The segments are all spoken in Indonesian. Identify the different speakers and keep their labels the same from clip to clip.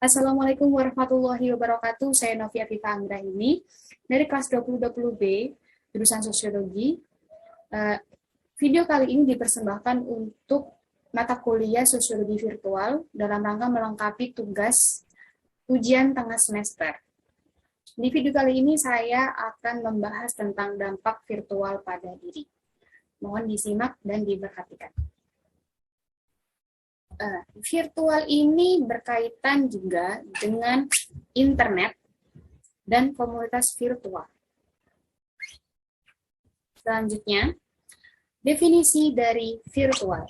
Speaker 1: Assalamualaikum warahmatullahi wabarakatuh. Saya Novi Afifa Anggraini dari kelas 2020B, jurusan Sosiologi. Video kali ini dipersembahkan untuk mata kuliah Sosiologi Virtual dalam rangka melengkapi tugas ujian tengah semester. Di video kali ini saya akan membahas tentang dampak virtual pada diri. Mohon disimak dan diperhatikan. Virtual ini berkaitan juga dengan internet dan komunitas virtual. Selanjutnya, definisi dari virtual,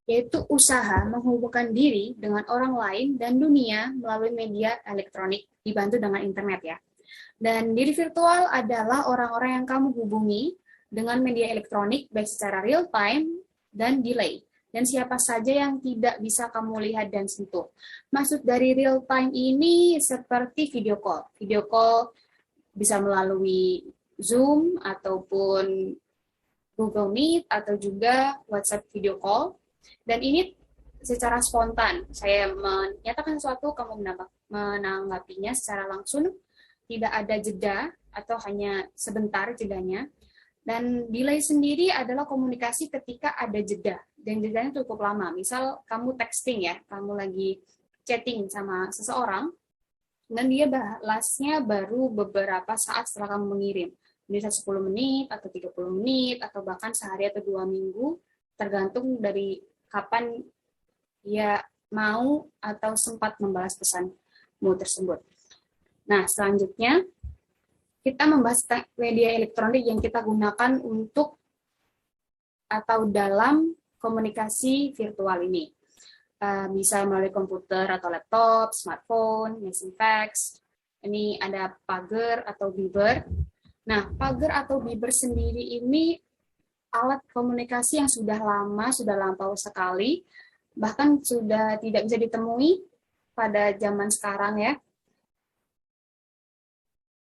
Speaker 1: yaitu usaha menghubungkan diri dengan orang lain dan dunia melalui media elektronik, dibantu dengan internet ya. Dan diri virtual adalah orang-orang yang kamu hubungi dengan media elektronik, baik secara real time dan delay. Dan siapa saja yang tidak bisa kamu lihat dan sentuh. Maksud dari real time ini seperti video call. Video call bisa melalui Zoom ataupun Google Meet atau juga WhatsApp video call. Dan ini secara spontan. Saya menyatakan sesuatu, kamu menanggapinya secara langsung, tidak ada jeda atau hanya sebentar jedanya. Dan delay sendiri adalah komunikasi ketika ada jeda. Dan jedanya cukup lama. Misal kamu texting ya, kamu lagi chatting sama seseorang, dan dia balasnya baru beberapa saat setelah kamu mengirim. Bisa 10 menit, atau 30 menit, atau bahkan sehari atau 2 minggu, tergantung dari kapan dia mau atau sempat membalas pesanmu tersebut. Nah, selanjutnya, kita membahas media elektronik yang kita gunakan untuk atau dalam komunikasi virtual ini. Bisa melalui komputer atau laptop, smartphone, messaging fax. Ini ada pager atau Viber. Nah, pager atau Viber sendiri ini alat komunikasi yang sudah lama, sudah lampau sekali, bahkan sudah tidak bisa ditemui pada zaman sekarang ya.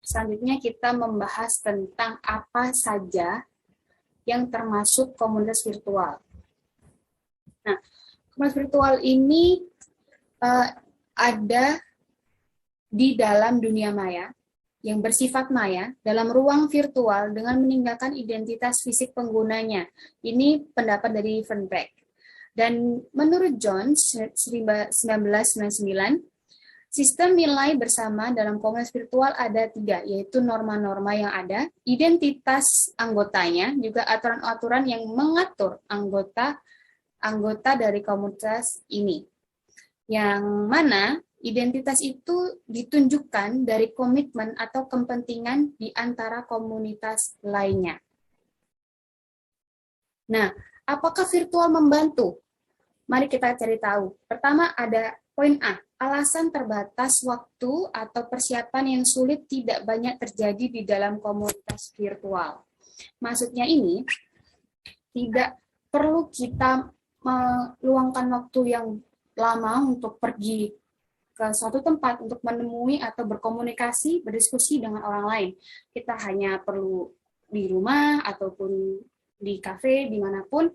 Speaker 1: Selanjutnya kita membahas tentang apa saja yang termasuk komunitas virtual. Nah, komunitas virtual ini ada di dalam dunia maya, yang bersifat maya, dalam ruang virtual dengan meninggalkan identitas fisik penggunanya. Ini pendapat dari Fernbeck. Dan menurut Jones, 1999, sistem nilai bersama dalam komunitas virtual ada 3, yaitu norma-norma yang ada, identitas anggotanya, juga aturan-aturan yang mengatur anggota dari komunitas ini. Yang mana identitas itu ditunjukkan dari komitmen atau kepentingan di antara komunitas lainnya. Nah, apakah virtual membantu? Mari kita cari tahu. Pertama ada poin A, alasan terbatas waktu atau persiapan yang sulit tidak banyak terjadi di dalam komunitas virtual. Maksudnya ini, tidak perlu kita meluangkan waktu yang lama untuk pergi ke suatu tempat untuk menemui atau berkomunikasi, berdiskusi dengan orang lain. Kita hanya perlu di rumah ataupun di kafe, dimanapun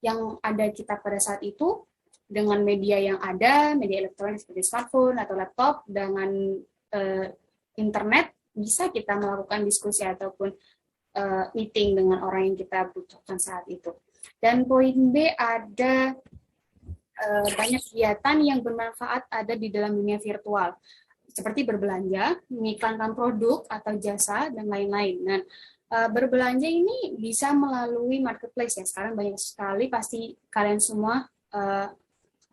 Speaker 1: yang ada kita pada saat itu, dengan media yang ada, media elektronik seperti smartphone atau laptop, dengan internet, bisa kita melakukan diskusi ataupun meeting dengan orang yang kita butuhkan saat itu. Dan poin B, ada banyak kegiatan yang bermanfaat ada di dalam dunia virtual, seperti berbelanja, mengiklankan produk atau jasa, dan lain-lain. Dan berbelanja ini bisa melalui marketplace ya. Sekarang banyak sekali, pasti kalian semua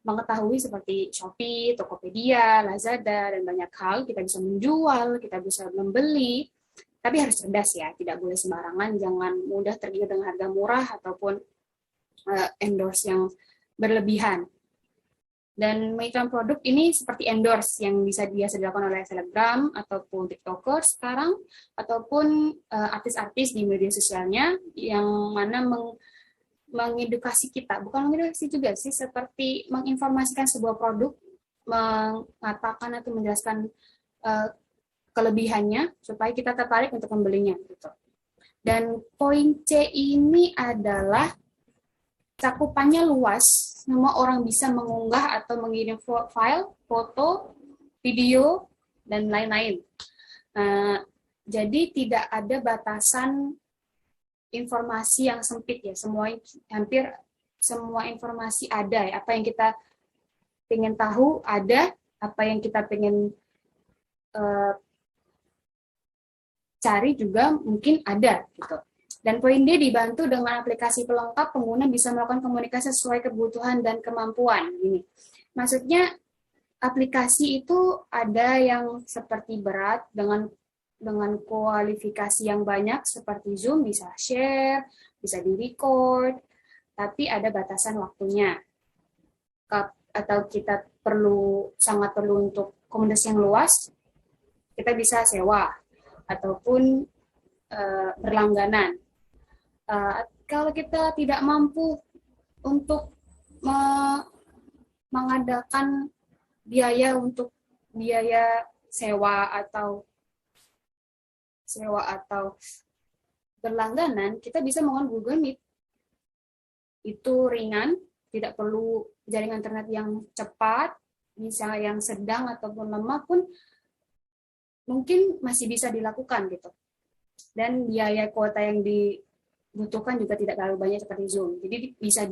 Speaker 1: mengetahui seperti Shopee, Tokopedia, Lazada, dan banyak hal. Kita bisa menjual, kita bisa membeli, tapi harus cerdas ya, tidak boleh sembarangan, jangan mudah tergiur dengan harga murah ataupun endorse yang berlebihan. Dan mengiklan produk ini seperti endorse yang biasa dilakukan oleh selebgram ataupun tiktoker sekarang, ataupun artis-artis di media sosialnya yang mana mengedukasi kita, bukan mengedukasi juga sih, seperti menginformasikan sebuah produk, mengatakan atau menjelaskan kelebihannya supaya kita tertarik untuk membelinya gitu. Dan poin C ini adalah cakupannya luas, semua orang bisa mengunggah atau mengirim file, foto, video, dan lain-lain. Jadi tidak ada batasan informasi yang sempit ya, hampir semua informasi ada ya. Apa yang kita pengen tahu ada, apa yang kita pengen cari juga mungkin ada gitu. Dan poin D, dibantu dengan aplikasi pelengkap, pengguna bisa melakukan komunikasi sesuai kebutuhan dan kemampuan. Gini, maksudnya aplikasi itu ada yang seperti berat dengan kualifikasi yang banyak seperti Zoom, bisa share, bisa di-record, tapi ada batasan waktunya. Atau kita sangat perlu untuk komunitas yang luas, kita bisa sewa ataupun berlangganan. Kalau kita tidak mampu untuk mengadakan biaya sewa atau berlangganan, kita bisa menggunakan Google Meet. Itu ringan, tidak perlu jaringan internet yang cepat, misalnya yang sedang ataupun lemah pun mungkin masih bisa dilakukan gitu. Dan biaya kuota yang dibutuhkan juga tidak terlalu banyak seperti Zoom. Jadi bisa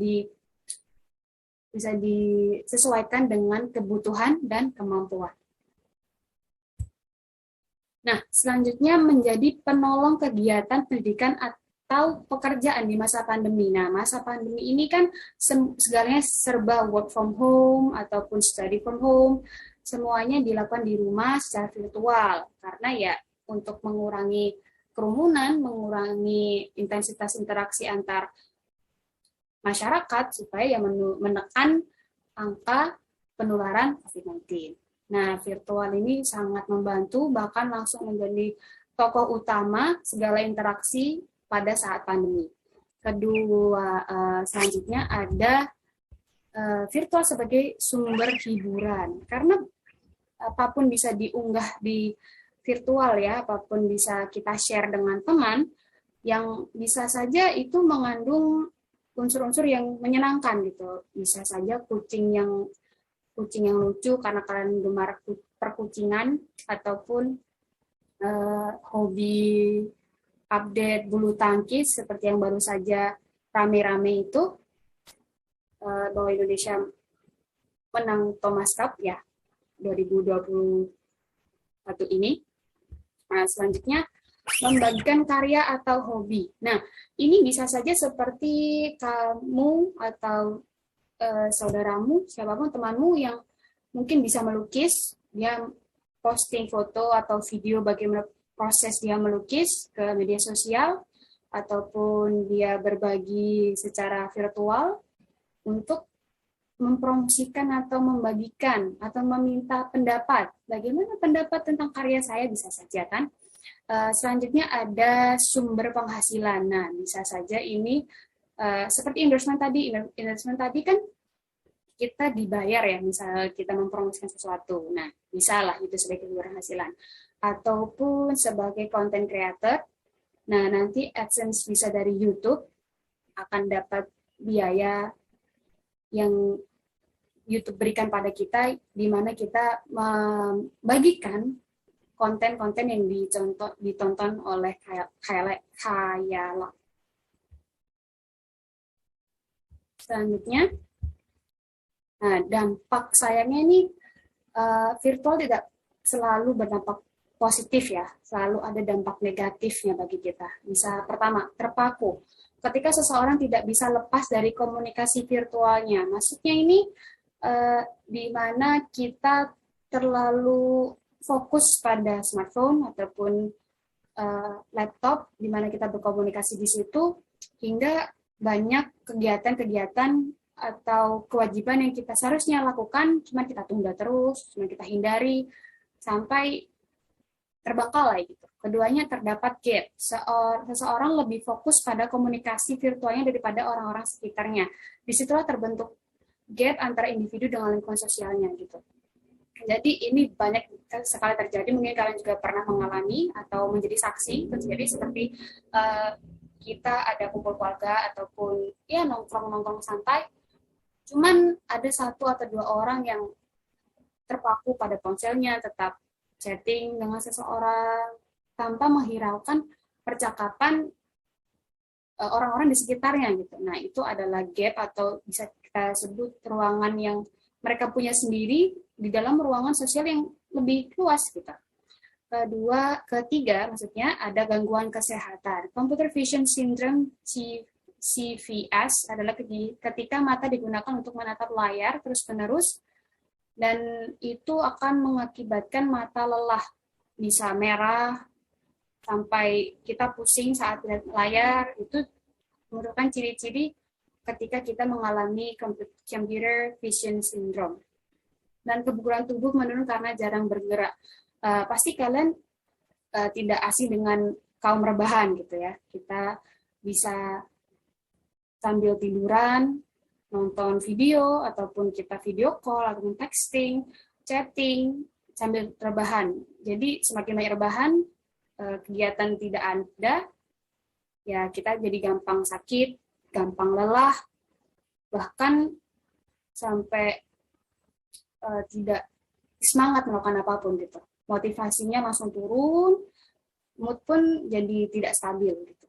Speaker 1: disesuaikan dengan kebutuhan dan kemampuan. Nah, selanjutnya menjadi penolong kegiatan pendidikan atau pekerjaan di masa pandemi. Nah, masa pandemi ini kan segalanya serba work from home ataupun study from home, semuanya dilakukan di rumah secara virtual. Karena ya untuk mengurangi kerumunan, mengurangi intensitas interaksi antar masyarakat supaya menekan angka penularan COVID-19. Nah, virtual ini sangat membantu, bahkan langsung menjadi tokoh utama segala interaksi pada saat pandemi. Kedua, selanjutnya ada virtual sebagai sumber hiburan. Karena apapun bisa diunggah di virtual ya, apapun bisa kita share dengan teman, yang bisa saja itu mengandung unsur-unsur yang menyenangkan gitu. Bisa saja kucing yang lucu karena kalian gemar perkucingan, ataupun hobi update bulu tangkis seperti yang baru saja rame-rame itu, bahwa Indonesia menang Thomas Cup ya 2021 ini. Nah, selanjutnya membagikan karya atau hobi. Nah, ini bisa saja seperti kamu atau saudaramu, siapapun temanmu yang mungkin bisa melukis, dia posting foto atau video bagaimana proses dia melukis ke media sosial, ataupun dia berbagi secara virtual untuk mempromosikan atau membagikan atau meminta pendapat. Bagaimana pendapat tentang karya saya, bisa saja kan. Selanjutnya ada sumber penghasilan. Nah, bisa saja ini seperti endorsement tadi. Endorsement tadi kan kita dibayar ya, misalnya kita mempromosikan sesuatu. Nah, bisa lah itu sebagai sumber penghasilan. Ataupun sebagai content creator. Nah, nanti AdSense bisa dari YouTube, akan dapat biaya yang YouTube berikan pada kita, di mana kita membagikan konten-konten yang ditonton oleh khayal. Selanjutnya, nah, dampak sayangnya ini virtual tidak selalu berdampak positif ya, selalu ada dampak negatifnya bagi kita. Bisa pertama, terpaku. Ketika seseorang tidak bisa lepas dari komunikasi virtualnya, maksudnya ini di mana kita terlalu fokus pada smartphone ataupun laptop, di mana kita berkomunikasi di situ, hingga banyak kegiatan-kegiatan atau kewajiban yang kita seharusnya lakukan, cuma kita tunda terus, cuma kita hindari, sampai terbengkalai gitu. Keduanya terdapat gap. Seseorang lebih fokus pada komunikasi virtualnya daripada orang-orang sekitarnya. Disitulah terbentuk gap antara individu dengan lingkungan sosialnya gitu. Jadi ini banyak sekali terjadi, mungkin kalian juga pernah mengalami atau menjadi saksi terjadi seperti kita ada kumpul keluarga ataupun ya nongkrong-nongkrong santai, cuman ada satu atau dua orang yang terpaku pada ponselnya, tetap chatting dengan seseorang tanpa menghiraukan percakapan orang-orang di sekitarnya gitu. Nah, itu adalah gap atau bisa kita sebut ruangan yang mereka punya sendiri di dalam ruangan sosial yang lebih luas gitu. Ketiga, maksudnya ada gangguan kesehatan. Computer Vision Syndrome CVS adalah ketika mata digunakan untuk menatap layar terus-menerus dan itu akan mengakibatkan mata lelah, bisa merah sampai kita pusing saat lihat layar. Itu merupakan ciri-ciri ketika kita mengalami Computer Vision Syndrome. Dan kebugaran tubuh menurun karena jarang bergerak. Pasti kalian tidak asing dengan kaum rebahan gitu ya. Kita bisa sambil tiduran, nonton video, ataupun kita video call, ataupun texting, chatting, sambil rebahan. Jadi semakin banyak rebahan, kegiatan tidak ada, ya kita jadi gampang sakit, gampang lelah, bahkan sampai tidak semangat melakukan apapun gitu. Motivasinya langsung turun, mood pun jadi tidak stabil gitu.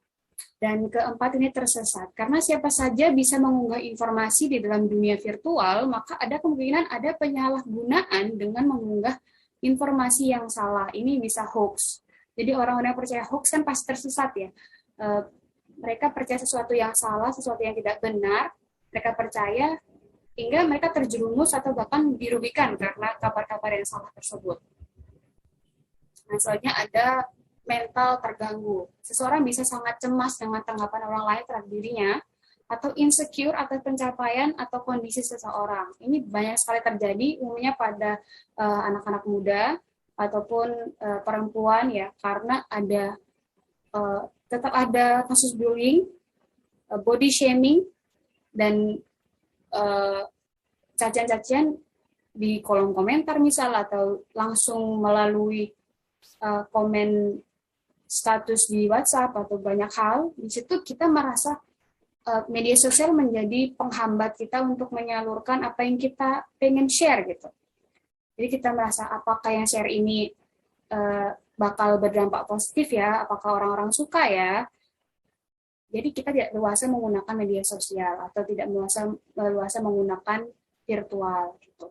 Speaker 1: Dan keempat ini tersesat. Karena siapa saja bisa mengunggah informasi di dalam dunia virtual, maka ada kemungkinan ada penyalahgunaan dengan mengunggah informasi yang salah. Ini bisa hoax. Jadi orang-orang yang percaya hoax kan pasti tersesat ya. Mereka percaya sesuatu yang salah, sesuatu yang tidak benar, mereka percaya hingga mereka terjerumus atau bahkan dirugikan karena kabar-kabar yang salah tersebut. Nah, selanjutnya ada mental terganggu. Seseorang bisa sangat cemas dengan tanggapan orang lain terhadap dirinya, atau insecure atas pencapaian atau kondisi seseorang. Ini banyak sekali terjadi, umumnya pada anak-anak muda ataupun perempuan ya, karena ada tetap ada kasus bullying, body shaming, dan cacian-cacian di kolom komentar misal, atau langsung melalui komen status di WhatsApp atau banyak hal. Di situ kita merasa media sosial menjadi penghambat kita untuk menyalurkan apa yang kita pengen share gitu. Jadi kita merasa apakah yang share ini bakal berdampak positif ya, apakah orang-orang suka ya. Jadi kita tidak leluasa menggunakan media sosial atau tidak leluasa menggunakan virtual gitu.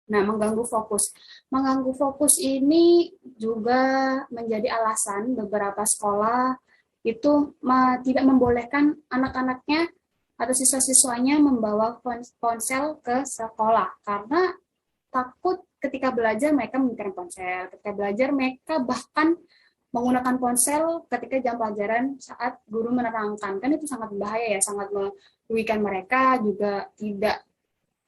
Speaker 1: Nah, mengganggu fokus. Mengganggu fokus ini juga menjadi alasan beberapa sekolah itu tidak membolehkan anak-anaknya atau siswa-siswanya membawa ponsel ke sekolah karena takut ketika belajar mereka menggunakan ponsel, ketika belajar mereka bahkan menggunakan ponsel ketika jam pelajaran saat guru menerangkan. Kan itu sangat bahaya ya, sangat merugikan mereka, juga tidak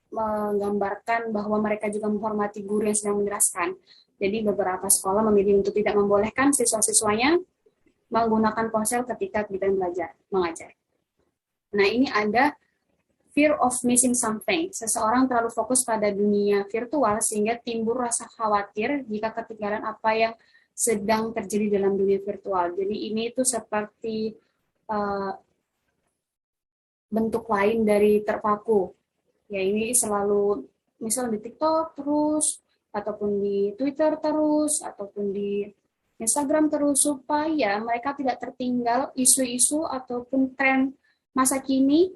Speaker 1: menggambarkan bahwa mereka juga menghormati guru yang sedang menjelaskan. Jadi beberapa sekolah memilih untuk tidak membolehkan siswa-siswanya menggunakan ponsel ketika kita mengajar. Nah, ini ada fear of missing something. Seseorang terlalu fokus pada dunia virtual sehingga timbul rasa khawatir jika ketinggalan apa yang sedang terjadi dalam dunia virtual. Jadi ini itu seperti bentuk lain dari terpaku. Ya, ini selalu misal di TikTok terus, ataupun di Twitter terus, ataupun di Instagram terus, supaya mereka tidak tertinggal isu-isu ataupun tren masa kini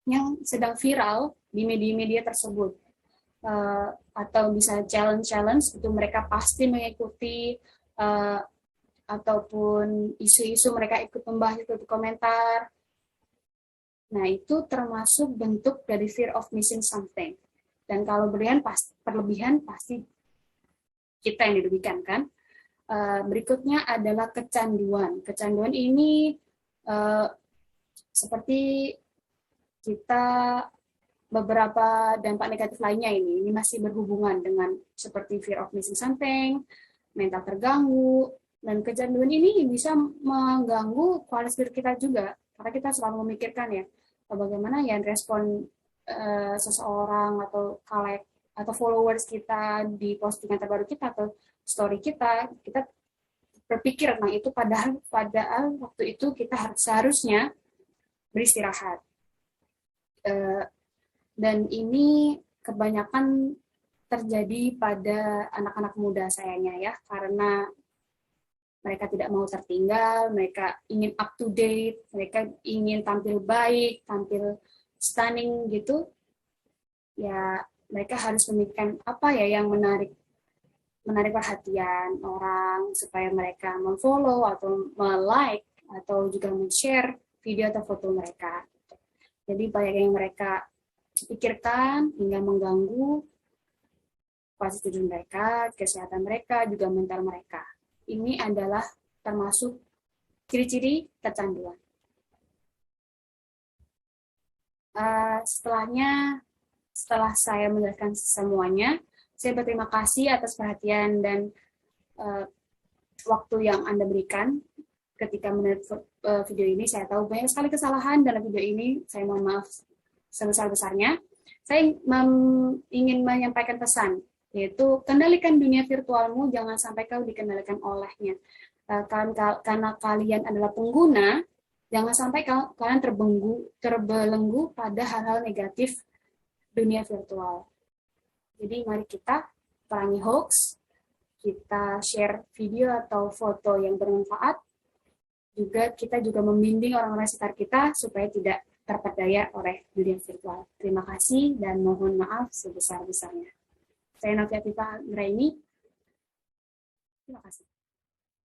Speaker 1: yang sedang viral di media-media tersebut. Atau bisa challenge-challenge, itu mereka pasti mengikuti, ataupun isu-isu mereka ikut membahas, ikut komentar. Nah, itu termasuk bentuk dari fear of missing something. Dan kalau berlebihan pasti kita yang dirugikan kan. Berikutnya adalah kecanduan. Kecanduan ini seperti kita beberapa dampak negatif lainnya ini masih berhubungan dengan seperti fear of missing something, mental terganggu, dan kecanduan ini bisa mengganggu kualitas diri kita juga. Karena kita selalu memikirkan ya, bagaimana ya respon seseorang atau followers kita di postingan terbaru kita atau story kita berpikir tentang itu, padahal waktu itu kita seharusnya beristirahat. Dan ini kebanyakan terjadi pada anak-anak muda sayangnya ya, karena mereka tidak mau tertinggal, mereka ingin up to date, mereka ingin tampil baik, tampil stunning gitu. Ya, mereka harus memikirkan apa ya yang menarik perhatian orang supaya mereka memfollow atau like atau juga men-share video atau foto mereka. Jadi banyak yang mereka pikirkan hingga mengganggu kualitas tidur mereka, kesehatan mereka, juga mental mereka. Ini adalah termasuk ciri-ciri kecanduan. Setelah saya menjelaskan semuanya, saya berterima kasih atas perhatian dan waktu yang Anda berikan ketika menonton video ini. Saya tahu banyak sekali kesalahan dalam video ini, saya mohon maaf sebesar-besarnya. Saya ingin menyampaikan pesan, yaitu kendalikan dunia virtualmu, jangan sampai kau dikendalikan olehnya. Karena kalian adalah pengguna, jangan sampai kalian terbelenggu pada hal-hal negatif dunia virtual. Jadi mari kita perangi hoax, kita share video atau foto yang bermanfaat, kita juga membimbing orang-orang sekitar kita supaya tidak terperdaya oleh dunia virtual. Terima kasih dan mohon maaf sebesar-besarnya. Saya Novia Pipa Ngraini. Terima kasih.